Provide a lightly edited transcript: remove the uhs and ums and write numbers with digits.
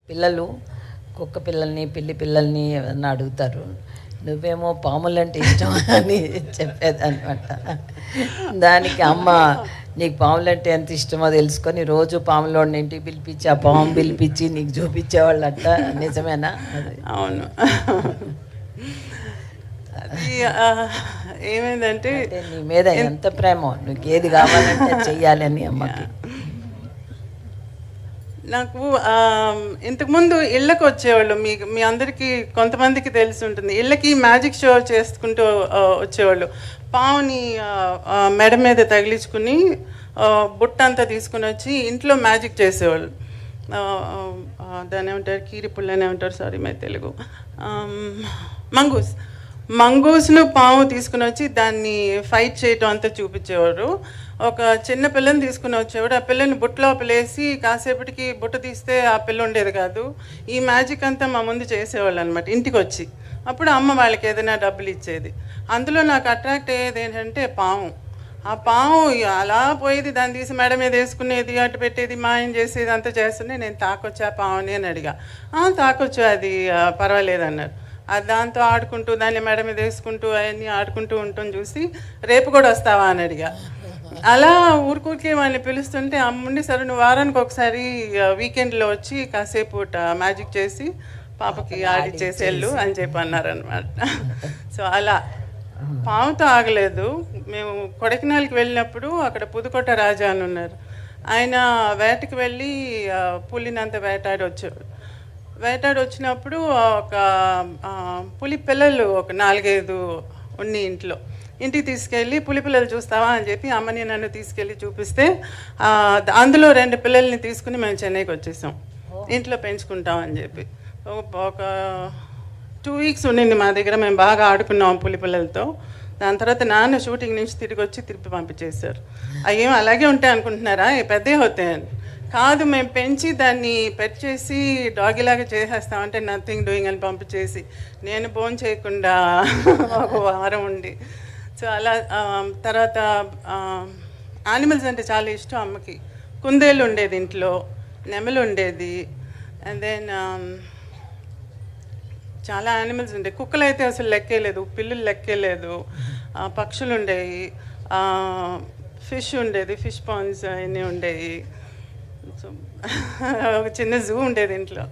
పిల్లలు కుక్క పిల్లల్ని పిల్లి పిల్లల్ని ఏమన్నా అడుగుతారు, నువ్వేమో పాములంటే ఇష్టం అని చెప్పేదన్నమాట. దానికి అమ్మ నీకు పాములంటే ఎంత ఇష్టమో తెలుసుకొని రోజు పాములోని ఇంటికి పిలిపించి ఆ పాము పిలిపించి నీకు చూపించేవాళ్ళంట. నిజమేనా? అవును. అది ఏమైందంటే నీ మీద ఎంత ప్రేమ, నీకు ఏది కావాలంటే చెయ్యాలని అమ్మకి. నాకు ఇంతకుముందు ఇళ్ళకి వచ్చేవాళ్ళు, మీ అందరికీ కొంతమందికి తెలిసి ఉంటుంది, ఇళ్ళకి మ్యాజిక్ షో చేసుకుంటూ వచ్చేవాళ్ళు. పావుని మెడ మీద తగిలించుకుని బుట్ట అంతా తీసుకుని వచ్చి ఇంట్లో మ్యాజిక్ చేసేవాళ్ళు. దాన్ని ఏమంటారు, కీరిపుళ్ళని ఏమంటారు, సారీ మై తెలుగు, మంగూస్ను పాము తీసుకుని వచ్చి దాన్ని ఫైట్ చేయటం అంతా చూపించేవారు. ఒక చిన్న పిల్లని తీసుకుని వచ్చేవాడు, ఆ పిల్లని బుట్టలో పిలేసి కాసేపటికి బుట్ట తీస్తే ఆ పిల్ల ఉండేది కాదు. ఈ మ్యాజిక్ అంతా మా ముందు చేసేవాళ్ళు అనమాట ఇంటికి వచ్చి. అప్పుడు అమ్మ వాళ్ళకి ఏదైనా డబ్బులు ఇచ్చేది. అందులో నాకు అట్రాక్ట్ అయ్యేది ఏంటంటే పాము. ఆ పాము అలా పోయేది, దాన్ని తీసి మేడ మీద వేసుకునేది, అటు పెట్టేది, మాయం చేసేది, అంతా చేస్తుంటే నేను తాకొచ్చా పావుని అని అడిగా. తాకొచ్చు, అది పర్వాలేదు అన్నారు. అది దాంతో ఆడుకుంటూ దాన్ని మేడ మీద వేసుకుంటూ అవన్నీ ఆడుకుంటూ ఉంటాం చూసి రేపు కూడా వస్తావా అని అడిగా. అలా ఊరికూరికే వాళ్ళని పిలుస్తుంటే అమ్ముండి సరే నువ్వు వారానికి ఒకసారి వీకెండ్లో వచ్చి కాసేపు మ్యాజిక్ చేసి పాపకి ఆడిచ్చేసి వెళ్ళు అని చెప్పి అన్నారనమాట. సో అలా పాముతో ఆగలేదు. మేము కొడైకెనాల్కి వెళ్ళినప్పుడు అక్కడ పుదుకోట రాజా అని ఉన్నారు. ఆయన వేటకి వెళ్ళి పులినంత వేటాడి వచ్చాడు. వేటాడి వచ్చినప్పుడు ఒక పులి పిల్లలు ఒక 4-5 ఉన్నాయి ఇంట్లో. ఇంటికి తీసుకెళ్ళి పులి పిల్లలు చూస్తావా అని చెప్పి అమ్మని నన్ను తీసుకెళ్ళి చూపిస్తే అందులో 2 పిల్లల్ని తీసుకుని మేము చెన్నైకి వచ్చేసాం, ఇంట్లో పెంచుకుంటాం అని చెప్పి. ఒక 2 వీక్స్ ఉండింది మా దగ్గర. మేము బాగా ఆడుకున్నాం పులి పిల్లలతో. దాని తర్వాత నాన్న షూటింగ్ నుంచి తిరిగి వచ్చి తిరిగి పంపించేశారు. అయ్యేం అలాగే ఉంటాయి అనుకుంటున్నారా, పెద్దవి అవుతాయని. కాదు, మేము పెంచి దాన్ని పెట్ చేసి డాగిలాగా చేసేస్తామంటే నథింగ్ డూయింగ్ అని పంపించేసి నేను భోజనం చేయకుండా ఒక వారం ఉండి. సో అలా తర్వాత యానిమల్స్ అంటే చాలా ఇష్టం అమ్మకి. కుందేళ్ళు ఉండేది ఇంట్లో, నెమలు ఉండేది, అండ్ దెన్ చాలా యానిమల్స్ ఉండేవి. కుక్కలు అయితే అసలు లెక్కేలేదు, పిల్లులు లెక్కేలేదు, పక్షులు ఉండేవి, ఫిష్ ఉండేది, ఫిష్ పాండ్స్ అవన్నీ ఉండేవి. సో ఒక చిన్న జూ ఉండేది ఇంట్లో.